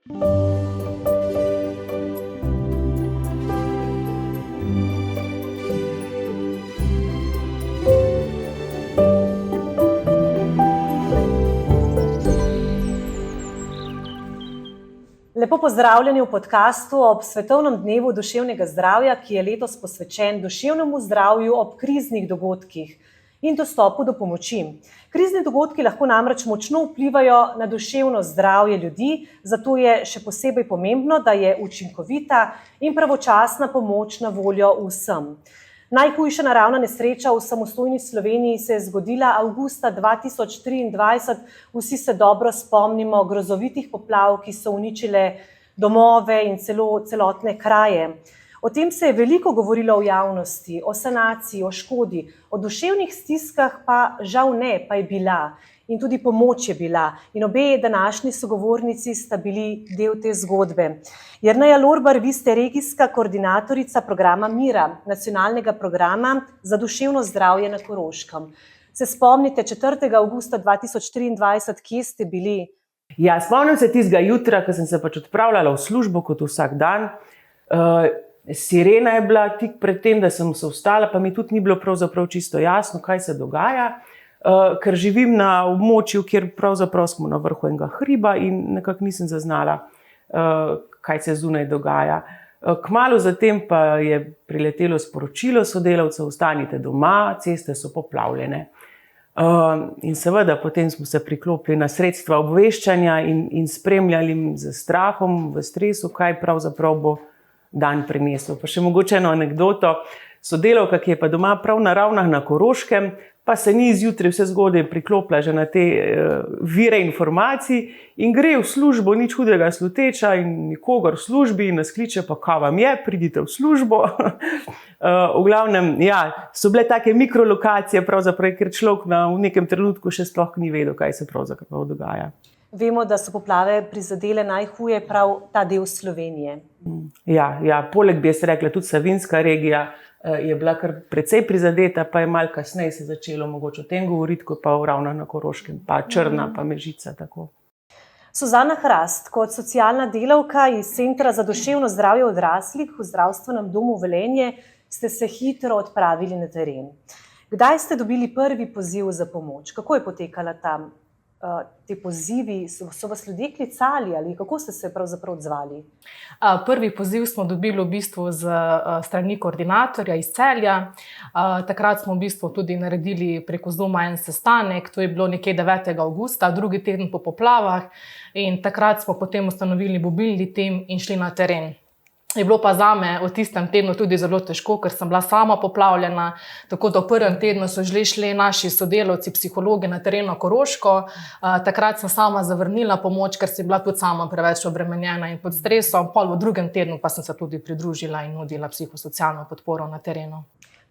Lepo pozdravljeni v podcastu ob Svetovnem dnevu duševnega zdravja, ki je letos posvečen duševnemu zdravju ob kriznih dogodkih in dostopu do pomoči. Krizni dogodki lahko namreč močno vplivajo na duševno zdravje ljudi, zato je še posebej pomembno, da je učinkovita in pravočasna pomoč na voljo vsem. Najhujša naravna nesreča v samostojni Sloveniji se je zgodila avgusta 2023. Vsi se dobro spomnimo grozovitih poplav, ki so uničile domove in celotne kraje. O tem se je veliko govorilo v javnosti, o sanaciji, o škodi, o duševnih stiskah pa žal ne, pa je bila. In tudi pomoč je bila. In obe današnji sogovornici sta bili del te zgodbe. Jerneja Lorber, vi ste regijska koordinatorica programa Mira, nacionalnega programa za duševno zdravje na Koroškem. Se spomnite 4. avgusta 2023, kje ste bili? Ja, spomnim se tistega jutra, ko sem se odpravljala v službo kot vsak dan. Sirena je bila tik pred tem, da sem se vstala, pa mi tudi ni bilo pravzaprav čisto jasno, kaj se dogaja. Ker živim na območju, kjer pravzaprav smo na vrhu enega hriba in nekako nisem zaznala, kaj se zunaj dogaja. Kmalu zatem pa je priletelo sporočilo sodelavcev: ostanite doma, ceste so poplavljene. In seveda potem smo se priklopili na sredstva obveščanja in spremljali z strahom, v stresu, kaj pravzaprav bo dan prinesel. Pa še mogoče eno anekdoto. Sodelavka, ki je pa doma prav na Ravnah na Koroškem, pa se ni zjutraj vse zgodaj priklopila že na te vire informacij in gre v službo, nič hudega sluteča in nikogar v službi in nas kliče: pa kaj vam je, pridite v službo. V glavnem, ja, so bile take mikrolokacije, pravzaprav, ker človek v nekem trenutku še sploh ni vedel, kaj se pravzaprav dogaja. Vemo, da so poplave prizadele najhuje prav ta del Slovenije. Ja, poleg bi jaz rekla, tudi Savinjska regija je bila kar precej prizadeta, pa je malo kasneje se začelo mogoče o tem govoriti, kot pa ravno na Koroškem, pa Črna, pa Mežica. Tako. Suzana Hrast, kot socialna delavka iz Centra za duševno zdravje odraslih v Zdravstvenem domu Velenje, ste se hitro odpravili na teren. Kdaj ste dobili prvi poziv za pomoč? Kako je potekala tam? Te pozivi, so vas ljudje klicali ali kako ste se pravzaprav odzvali? Prvi poziv smo dobili v bistvu z strani koordinatorja iz Celja. Takrat smo v bistvu tudi naredili preko Zooma en sestanek, to je bilo nekje 9. avgusta, drugi teden po poplavah, in takrat smo potem ustanovili mobilni tim in šli na teren. Je bilo pa zame v tistem tednu tudi zelo težko, ker sem bila sama poplavljena, tako da v prvem tednu so že šli naši sodelavci, psihologi na teren na Koroško. Takrat sem sama zavrnila pomoč, ker sem bila tudi sama preveč obremenjena in pod stresom. Pol v drugem tednu pa sem se tudi pridružila in nudila psihosocialno podporo na terenu.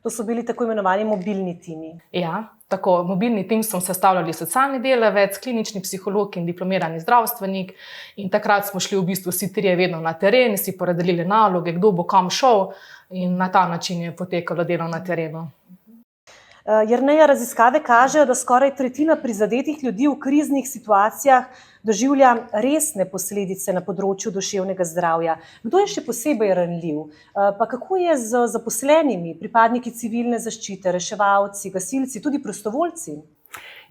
To so bili tako imenovani mobilni timi. Ja, tako, mobilni tim so sestavljali socialni delavec, klinični psiholog in diplomirani zdravstvenik. In takrat smo šli v bistvu vsi trije vedno na teren, si porazdelili naloge, kdo bo kam šel, in na ta način je potekalo delo na terenu. Jerneja, raziskave kažejo, da skoraj tretjina prizadetih ljudi v kriznih situacijah doživlja resne posledice na področju duševnega zdravja. Kdo je še posebej ranljiv? Pa kako je z zaposlenimi, pripadniki civilne zaščite, reševalci, gasilci, tudi prostovoljci?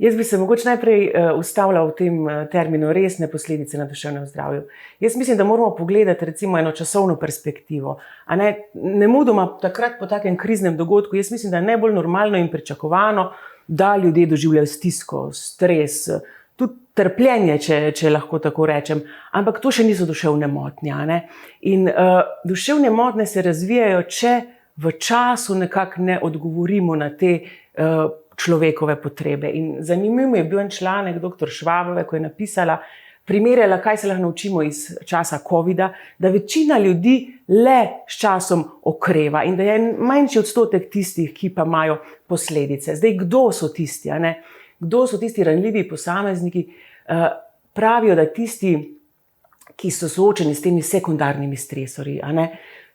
Jaz bi se mogoče najprej ustavila v tem terminu resne posledice na duševnem zdravju. Jaz mislim, da moramo pogledati recimo eno časovno perspektivo. Nemudoma takrat po takem kriznem dogodku, jaz mislim, da je najbolj normalno in pričakovano, da ljudje doživljajo stisko, stres, tudi trpljenje, če lahko tako rečem. Ampak to še niso duševne motnje. In duševne motnje se razvijajo, če v času nekako ne odgovorimo na te človekove potrebe. In zanimiv je bil en članek dr. Švabove, ko je napisala, primerjala, kaj se lahko naučimo iz časa covida, da večina ljudi le s časom okreva in da je manjši odstotek tistih, ki pa imajo posledice. Zdaj, kdo so tisti? Kdo so tisti ranljivi posamezniki? Pravijo, da tisti, ki so soočeni s temi sekundarnimi stresorji,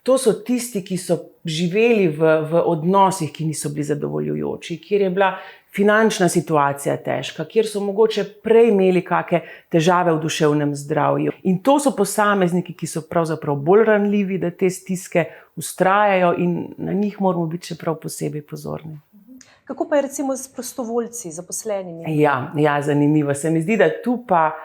to so tisti, ki so živeli v odnosih, ki niso bili zadovoljujoči, kjer je bila finančna situacija težka, kjer so mogoče prej imeli kakšne težave v duševnem zdravju. In to so posamezniki, ki so pravzaprav bolj ranljivi, da te stiske vztrajajo in na njih moramo biti še prav posebej pozorni. Kako pa je recimo s prostovoljci, zaposlenimi? Ja, zanimivo. Se mi zdi, da tu pa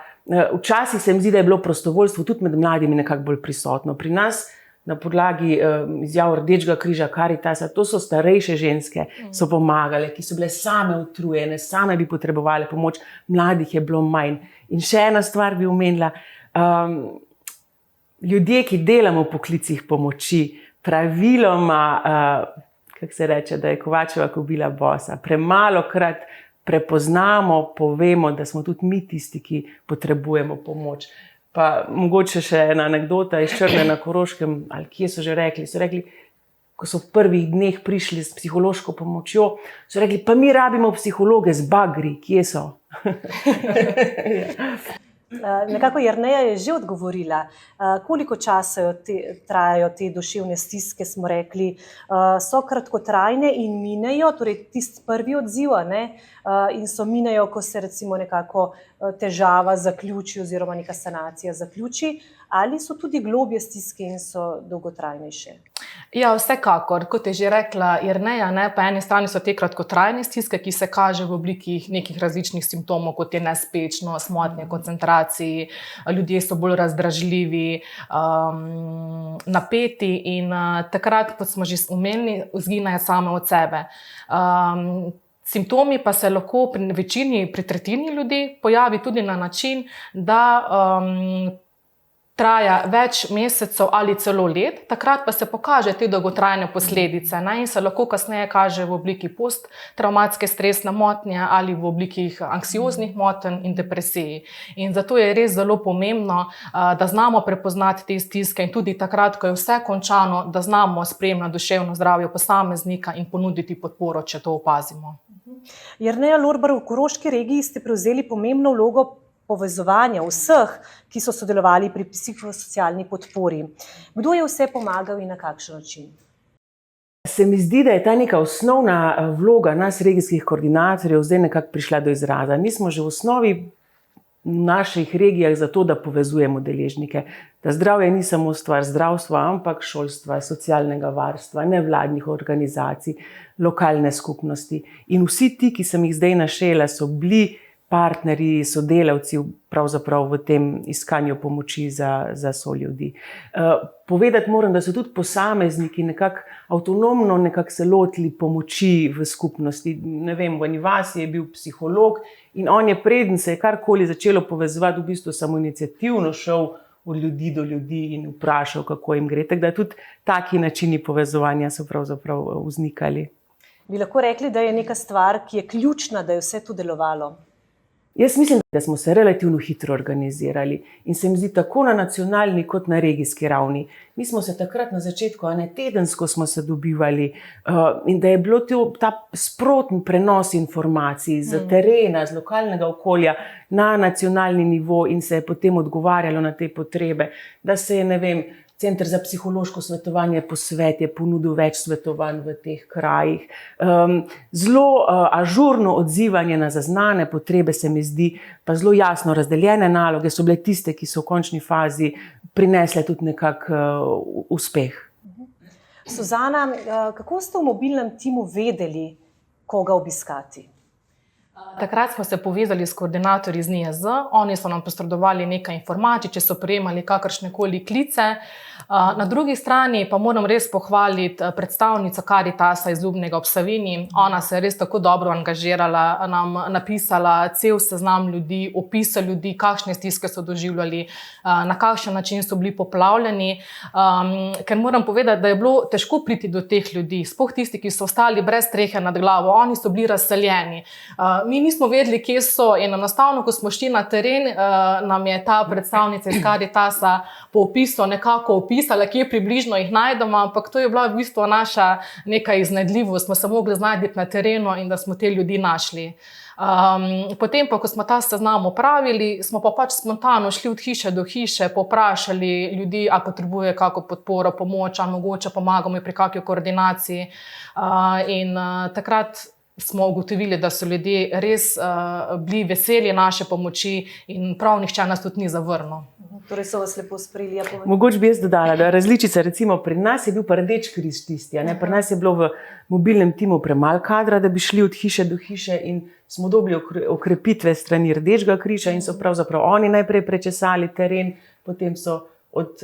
včasih se mi zdi, da je bilo prostovoljstvo tudi med mladimi nekako bolj prisotno. Pri nas na podlagi izjav Rdečega križa, Karitasa, to so starejše ženske, so pomagale, ki so bile same utrujene, same bi potrebovali pomoč, mladih je bilo manj. In še ena stvar bi omenila, ljudje, ki delamo v poklicih pomoči, praviloma, kako se reče, da je Kovačeva kobila bosa, premalokrat prepoznamo, povemo, da smo tudi mi tisti, ki potrebujemo pomoč. Pa mogoče še ena anekdota iz Črne na Koroškem, ali kje so že rekli, ko so v prvih dneh prišli s psihološko pomočjo, so rekli, pa mi rabimo psihologe z bagri, kje so? Nekako Jerneja je že odgovorila, koliko časa trajajo te duševne stiske, smo rekli, so kratkotrajne in minejo, torej tisti prvi odziv, in so minejo, ko se recimo nekako težava zaključi oziroma neka sanacija zaključi, ali so tudi globje stiske in so dolgotrajnejše? Ja, vsekakor, kot je že rekla Jerneja, po eni strani so te kratkotrajne stiske, ki se kaže v obliki nekih različnih simptomov, kot je nespečnost, motnje koncentraciji, ljudje so bolj razdražljivi, napeti in takrat, kot smo že omenili, izginejo same od sebe. Simptomi pa se lahko pri tretjini ljudi pojavi tudi na način, da traja več mesecev ali celo let, takrat pa se pokaže te dolgotrajne posledice in se lahko kasneje kaže v obliki posttravmatske stresne motnje ali v obliki anksioznih motenj in depresiji. In zato je res zelo pomembno, da znamo prepoznati te stiske in tudi takrat, ko je vse končano, da znamo spremljati duševno zdravje posameznika in ponuditi podporo, če to opazimo. Jerneja Lorber, v Koroški regiji ste prevzeli pomembno vlogo povezovanja vseh, ki so sodelovali pri psihosocialni podpori. Kdo je vse pomagal in na kakšen način? Se mi zdi, da je ta neka osnovna vloga nas regijskih koordinatorjev zdaj nekako prišla do izraza. Mi smo že v osnovi v naših regijah zato, da povezujemo deležnike. Da zdravje ni samo stvar zdravstva, ampak šolstva, socialnega varstva, nevladnih organizacij, lokalne skupnosti. In vsi ti, ki sem jih zdaj našela, so bili partnerji, sodelavci pravzaprav v tem iskanju pomoči za soljudi. Povedati moram, da so tudi posamezniki nekako avtonomno se lotili pomoči v skupnosti. Ne vem, v eni vasi je bil psiholog in on je, preden se je karkoli začelo povezovati, v bistvu samoiniciativno šel od ljudi do ljudi in vprašal, kako jim gre. Tako da tudi taki načini povezovanja so pravzaprav vznikali. Bi lahko rekli, da je neka stvar, ki je ključna, da je vse to delovalo? Jaz mislim, da smo se relativno hitro organizirali in se mi zdi tako na nacionalni kot na regijski ravni. Mi smo se takrat na začetku, tedensko smo se dobivali in da je bilo ta sprotni prenos informacij z terena, z lokalnega okolja na nacionalni nivo in se je potem odgovarjalo na te potrebe, da se je, ne vem, Center za psihološko svetovanje Posvet je ponudil več svetovanj v teh krajih. Zelo ažurno odzivanje na zaznane potrebe se mi zdi, pa zelo jasno razdeljene naloge so bile tiste, ki so v končni fazi prinesle tudi nekak uspeh. Suzana, kako ste v mobilnem timu vedeli, koga obiskati? Takrat smo se povezali s koordinatorji z NIJZ, oni so nam posredovali nekaj informacij, če so prejemali kakršnekoli klice. Na drugi strani pa moram res pohvaliti predstavnico Karitasa iz Ljubnega ob Savinji. Ona se je res tako dobro angažirala, nam napisala cel seznam ljudi, opise ljudi, kakšne stiske so doživljali, na kakšen način so bili poplavljeni. Ker moram povedati, da je bilo težko priti do teh ljudi, sploh tisti, ki so ostali brez strehe nad glavo, oni so bili razseljeni. Mi nismo vedeli, kje so in enostavno, ko smo šli na teren, nam je ta predstavnica iz Karitasa po opisu nekako opisala, kje približno jih najdemo, ampak to je bila v bistvu naša neka iznajdljivost, smo se mogli znajti na terenu in da smo te ljudi našli. Potem pa, ko smo ta seznam opravili, smo pa pač spontano šli od hiše do hiše, poprašali ljudi, a potrebuje kako podporo, pomoč, a mogoče pomagamo pri kakšni koordinaciji. In takrat smo ugotovili, da so ljudje res bili veseli naše pomoči in prav nihče nas tudi ni zavrnil. Torej so vas lepo sprejeli. Ja, Mogoče bi jaz dodala, da različica, recimo pri nas je bil pa Rdeč križ tisti, pri nas je bilo v mobilnem timu premalo kadra, da bi šli od hiše do hiše in smo dobili okrepitve strani Rdečega križa in so pravzaprav oni najprej prečesali teren, potem so od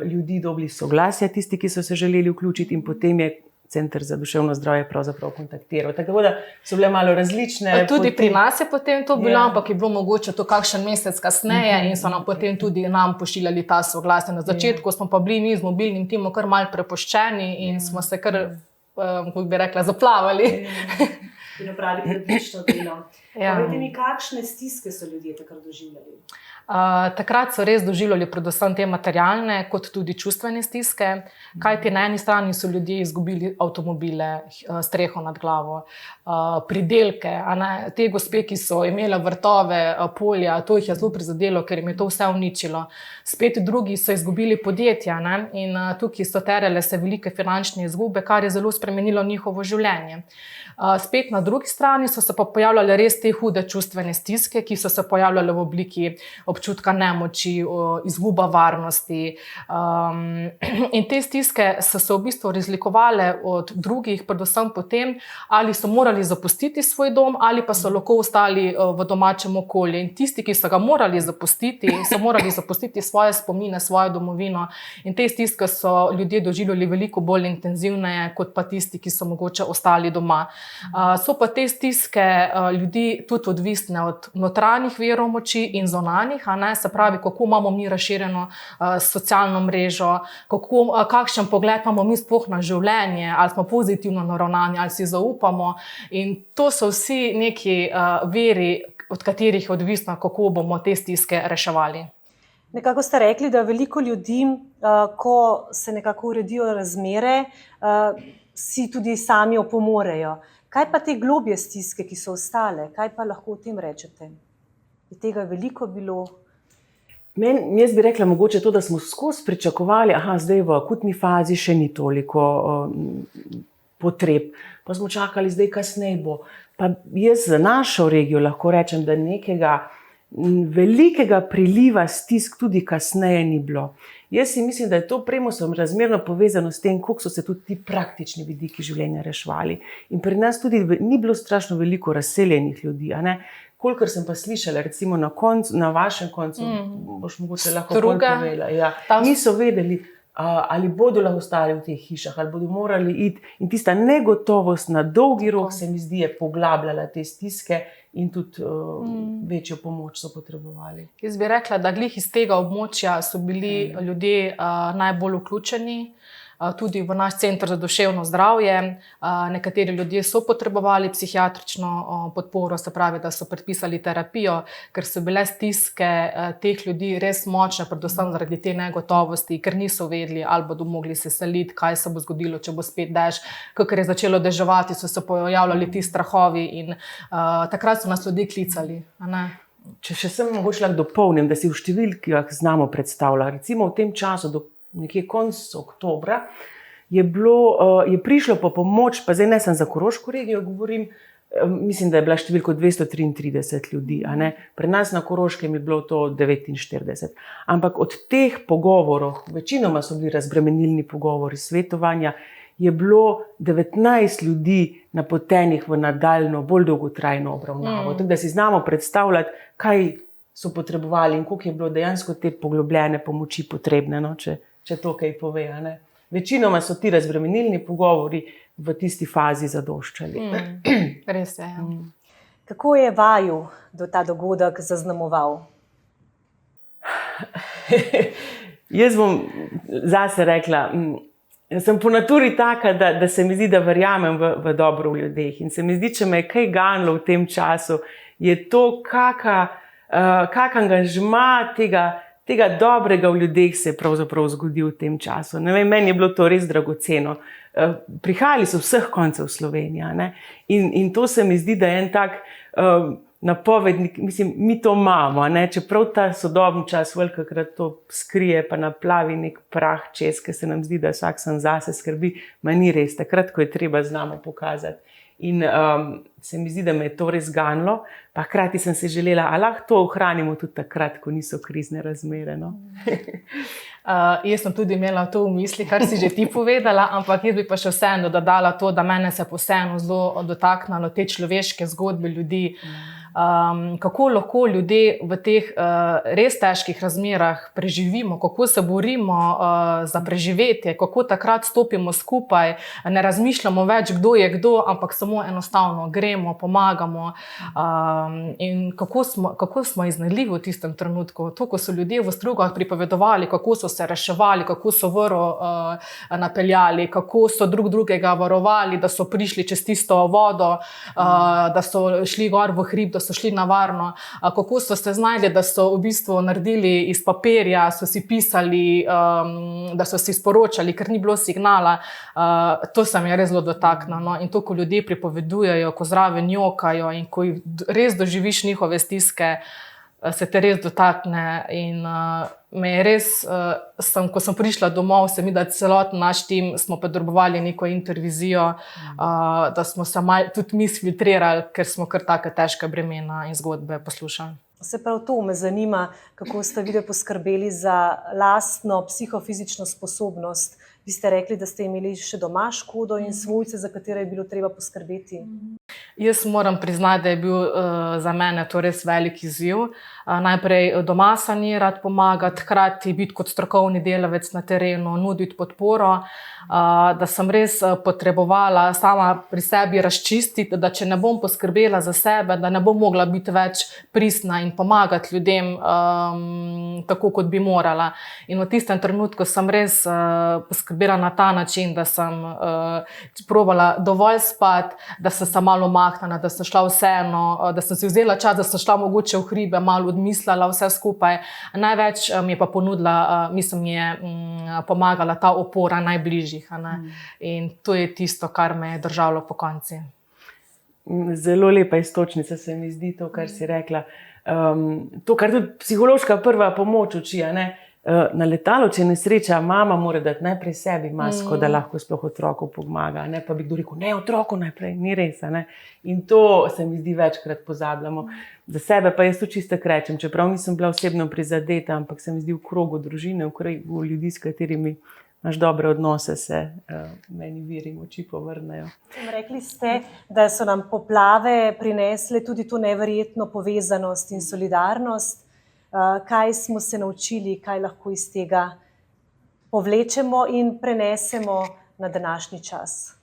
ljudi dobili soglasja, tisti, ki so se želeli vključiti in potem je Center za duševno zdravje pravzaprav kontaktiral. Tako da so bile malo različne. Tudi pri nas je potem to bilo, ampak je bilo mogoče to kakšen mesec kasneje in so nam potem tudi nam pošiljali ta soglasja. Na začetku smo pa bili mi z mobilnim timom kar malo prepuščeni in smo se kar, kako bi rekla, zaplavali. In opravili odlično delo. Povejte mi, kakšne stiske so ljudje takrat doživljali? Takrat so res doživljali predvsem te materialne, kot tudi čustvene stiske, kajti na eni strani so ljudje izgubili avtomobile, streho nad glavo, pridelke, te gospe, ki so imele vrtove, polja, to jih je zelo prizadelo, ker jim je to vse uničilo. Spet drugi so izgubili podjetja in tukaj so terjale se velike finančne izgube, kar je zelo spremenilo njihovo življenje. Spet na drugi strani so se pa pojavljale res te hude čustvene stiske, ki so se pojavljale v obliki občutka nemoči, izguba varnosti. In te stiske so se v bistvu razlikovale od drugih, predvsem potem, ali so morali zapustiti svoj dom, ali pa so lahko ostali v domačem okolju. In tisti, ki so ga morali zapustiti, so morali zapustiti svoje spomine, svojo domovino. In te stiske so ljudje doživljali veliko bolj intenzivneje, kot pa tisti, ki so mogoče ostali doma. So pa te stiske ljudi tudi odvisne od notranjih virov moči in zonanih, se pravi, kako imamo mi razširjeno socialno mrežo, kakšen pogled imamo mi sploh na življenje, ali smo pozitivno naravnani, ali si zaupamo. In to so vsi neki viri, od katerih je odvisno, kako bomo te stiske reševali. Nekako ste rekli, da veliko ljudi, ko se nekako uredijo razmere, si tudi sami opomorejo. Kaj pa te globje stiske, ki so ostale? Kaj pa lahko o tem rečete? Je tega veliko bilo? Jaz bi rekla mogoče to, da smo skozi pričakovali, zdaj v akutni fazi še ni toliko potreb, pa smo čakali, zdaj kasneje bo. Pa jaz za našo regijo lahko rečem, da nekega velikega priliva stisk tudi kasneje ni bilo. Jaz si mislim, da je to razmerno povezano s tem, koliko so se tudi ti praktični vidiki življenja reševali. In pri nas tudi ni bilo strašno veliko razseljenih ljudi. Kolikor sem pa slišala, recimo na vašem koncu, boš mogoče lahko povedala. Niso vedeli, ali bodo lahko ostali v teh hišah, ali bodo morali iti. In tista negotovost na dolgi rok se mi zdi je poglabljala te stiske in tudi večjo pomoč so potrebovali. Jaz bi rekla, da glih iz tega območja so bili ljudje najbolj vključeni, tudi v naš center za duševno zdravje. Nekateri ljudje so potrebovali psihiatrično podporo, se pravi, da so predpisali terapijo, ker so bile stiske teh ljudi res močne, predvsem zaradi te negotovosti, ker niso vedeli, ali bodo mogli se seliti, kaj se bo zgodilo, če bo spet dež. Ker je začelo deževati, so se pojavljali ti strahovi in takrat so nas ljudje klicali. Če še sem mogoče lahko dopolnim, da si v številkah znamo predstavljati. Recimo v tem času, nekje konec oktobra, je prišlo po pomoč, pa zdaj ne sem za Koroško regijo govorim, mislim, da je bila številka 233 ljudi. Pri nas na Koroškem je bilo to 49. Ampak od teh pogovorov, večinoma so bili razbremenilni pogovori, svetovanja, je bilo 19 ljudi napotenih v nadaljno, bolj dolgotrajno obravnavo. Tako da si znamo predstavljati, kaj so potrebovali in koliko je bilo dejansko te poglobljene pomoči potrebne, če to kaj pove. Večinoma so ti razbremenilni pogovori v tisti fazi zadoščali. Res je. Kako je vaju ta dogodek zaznamoval? Jaz bom zase rekla, sem po naturi taka, da se mi zdi, da verjamem v dobro v ljudeh. In se mi zdi, če me je kaj ganilo v tem času, je to, kak angažma tega dobrega v ljudeh se je pravzaprav zgodil v tem času. Meni je bilo to res dragoceno. Prihajali so vseh koncev Slovenije. In to se mi zdi, da je en tak napovednik, mislim, mi to imamo. Čeprav ta sodobni čas velikokrat to skrije, pa naplavi nek prah čez, ker se nam zdi, da vsak sam zase skrbi, ma ni res. Takrat, ko je treba, znamo pokazati. In se mi zdi, da me je to res ganilo, pa hkrati sem se želela, a lahko to ohranimo tudi takrat, ko niso krizne razmere. No? Jaz sem tudi imela to v misli, kar si že ti povedala, ampak jaz bi pa še vseeno dodala to, da mene se vseeno zelo dotaknilo te človeške zgodbe ljudi. Kako lahko ljudje v teh res težkih razmerah preživimo, kako se borimo za preživetje, kako takrat stopimo skupaj, ne razmišljamo več, kdo je kdo, ampak samo enostavno gremo, pomagamo. In kako smo iznajdljivi v tistem trenutku. To, ko so ljudje v strugah pripovedovali, kako so se reševali, kako so voro napeljali, kako so drug drugega varovali, da so prišli čez tisto vodo, da so šli gor v hrib, da so šli na varno, kako so se znašli, da so v bistvu naredili iz papirja, so si pisali, da so si sporočali, ker ni bilo signala. To se mi je res zelo dotaknilo. No? In to, ko ljudje pripovedujejo, ko zraven jokajo in ko res doživiš njihove stiske, se te res dotakne. In me je res, ko sem prišla domov, se mi da celoten naš tim smo potrebovali neko intervizijo, da smo se tudi mi filtrirali, ker smo kar take težke bremena in zgodbe poslušali. Se prav to me zanima, kako ste vi poskrbeli za lastno psihofizično sposobnost. Vi ste rekli, da ste imeli še doma škodo in svojce, za katere je bilo treba poskrbeti. Jaz moram priznati, da je bil za mene to res velik izziv. Najprej doma sanirati, pomagati, hkrati biti kot strokovni delavec na terenu, nuditi podporo, da sem res potrebovala sama pri sebi razčistiti, da če ne bom poskrbela za sebe, da ne bom mogla biti več pristna in pomagati ljudem tako, kot bi morala. In v tistem trenutku sem res poskrbela na ta način, da sem probala dovolj spati, da sem se malo umaknila, da sem šla vseeno, da sem si vzela čas, da sem šla mogoče v hribe, malo odmislila vse skupaj. Največ mi je pa ponudila, mi je pomagala ta opora najbližjih. In to je tisto, kar me je držalo po konci. Zelo lepa istočnica se mi zdi to, kar si rekla. To, kar tudi psihološka prva pomoč uči, na letalu, če je nesreča, mama mora dati najprej sebi masko, da lahko sploh otroku pomaga. Ne pa bi kdo rekel, ne, otroku najprej, ni res. In to se mi zdi večkrat pozabljamo. Za sebe pa jaz to čisto rečem, čeprav nisem bila osebno prizadeta, ampak se mi zdi v krogu družine, v krogu ljudi, s katerimi imaš dobre odnose, se meni viri moči povrnejo. Rekli ste, da so nam poplave prinesle tudi to neverjetno povezanost in solidarnost. Kaj smo se naučili, kaj lahko iz tega povlečemo in prenesemo na današnji čas?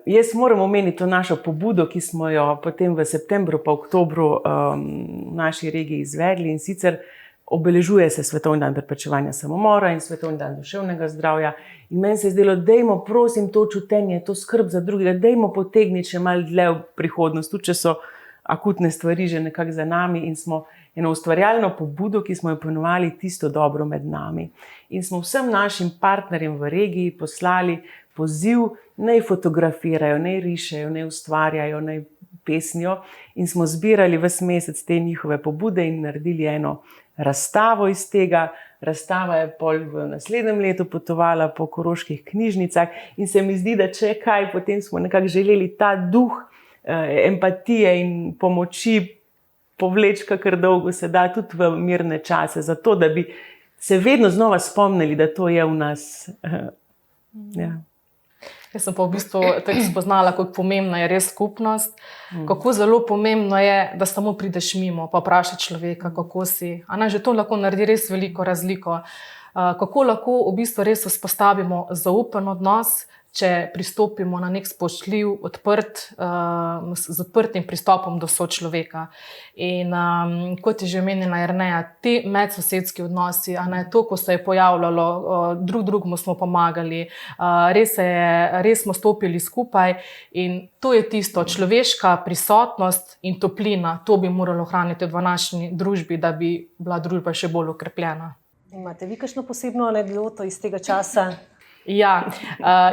Jaz moram omeniti to našo pobudo, ki smo jo potem v septembru pa oktobru v naši regiji izvedli, in sicer obeležuje se Svetovni dan preprečevanja samomora in Svetovni dan duševnega zdravja. In meni se je zdelo, dajmo, prosim, to čutenje, to skrb za drugega, dajmo potegniti še malo dlje v prihodnost, tudi če so akutne stvari že nekako za nami, in smo eno ustvarjalno pobudo, ki smo jo poimenovali Tisto dobro med nami. In smo vsem našim partnerjem v regiji poslali poziv, naj fotografirajo, naj rišejo, naj ustvarjajo, naj pesnijo, in smo zbirali ves mesec te njihove pobude in naredili eno razstavo iz tega. Razstava je pol v naslednjem letu potovala po koroških knjižnicah in se mi zdi, da če kaj, potem smo nekako želeli ta duh empatije in pomoči povleči, kakor dolgo se da, tudi v mirne čase, zato da bi se vedno znova spomnili, da to je v nas. Ja. Jaz sem pa v bistvu tako spoznala, kako pomembna je res skupnost, kako zelo pomembno je, da samo prideš mimo pa vprašaš človeka, kako si. Že to lahko naredi res veliko razliko. Kako lahko v bistvu res vzpostavimo zaupen odnos, če pristopimo na nek spoštljiv, z odprtim pristopom do sočloveka. In kot je že omenila Jerneja, ti medsosedski odnosi, to, ko se je pojavljalo, drugemu smo pomagali, res smo stopili skupaj, in to je tisto, človeška prisotnost in toplina, to bi moralo ohraniti v današnji družbi, da bi bila družba še bolj okrepljena. Imate vi kakšno posebno anekdoto iz tega časa? Ja,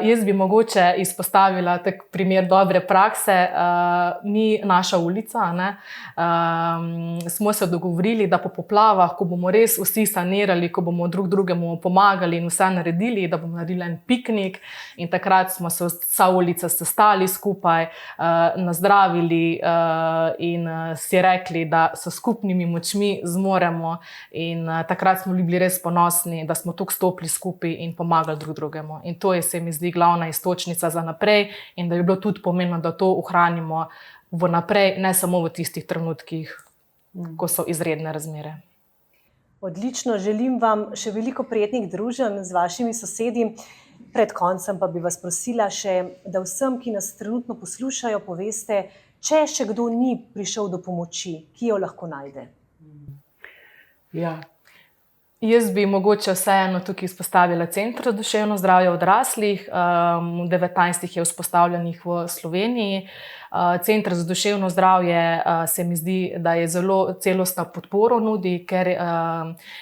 jaz bi mogoče izpostavila tak primer dobre prakse. Naša ulica, smo se dogovorili, da po poplavah, ko bomo res vsi sanirali, ko bomo drug drugemu pomagali in vse naredili, da bomo naredili en piknik, in takrat smo se vsa ulica sestali skupaj, nazdravili in si rekli, da so skupnimi močmi zmoremo, in takrat smo bili res ponosni, da smo tukaj stopili skupaj in pomagali drug drugemu. In to je, se mi zdi, glavna iztočnica za naprej, in da je bilo tudi pomembno, da to ohranimo v naprej, ne samo v tistih trenutkih, ko so izredne razmere. Odlično, želim vam še veliko prijetnih druženj z vašimi sosedi. Pred koncem pa bi vas prosila še, da vsem, ki nas trenutno poslušajo, poveste, če še kdo ni prišel do pomoči, ki jo lahko najde. Ja. Jaz bi mogoče vseeno tukaj izpostavila Center za duševno zdravje odraslih. 19 je vzpostavljenih v Sloveniji. Center za duševno zdravje se mi zdi, da je zelo celostno podporo nudi, ker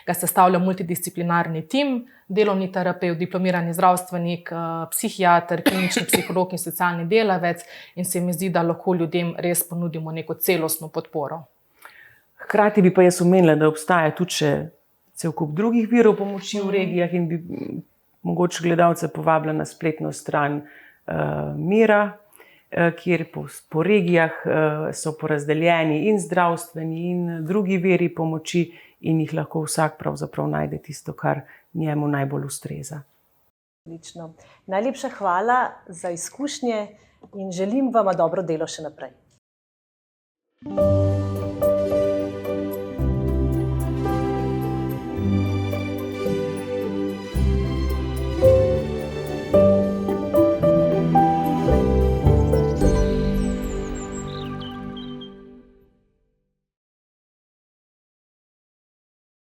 ga sestavlja multidisciplinarni tim, delovni terapevt, diplomirani zdravstvenik, psihiater, klinični psiholog in socialni delavec, in se mi zdi, da lahko ljudem res ponudimo neko celostno podporo. Hkrati bi pa jaz omenila, da obstaja tudi še cel kup drugih virov pomoči v regijah, in bi mogoče gledalce povabila na spletno stran Mira, kjer po regijah so porazdeljeni in zdravstveni in drugi viri pomoči, in jih lahko vsak pravzaprav najde tisto, kar njemu najbolj ustreza. Odlično. Najlepša hvala za izkušnje in želim vam dobro delo še naprej.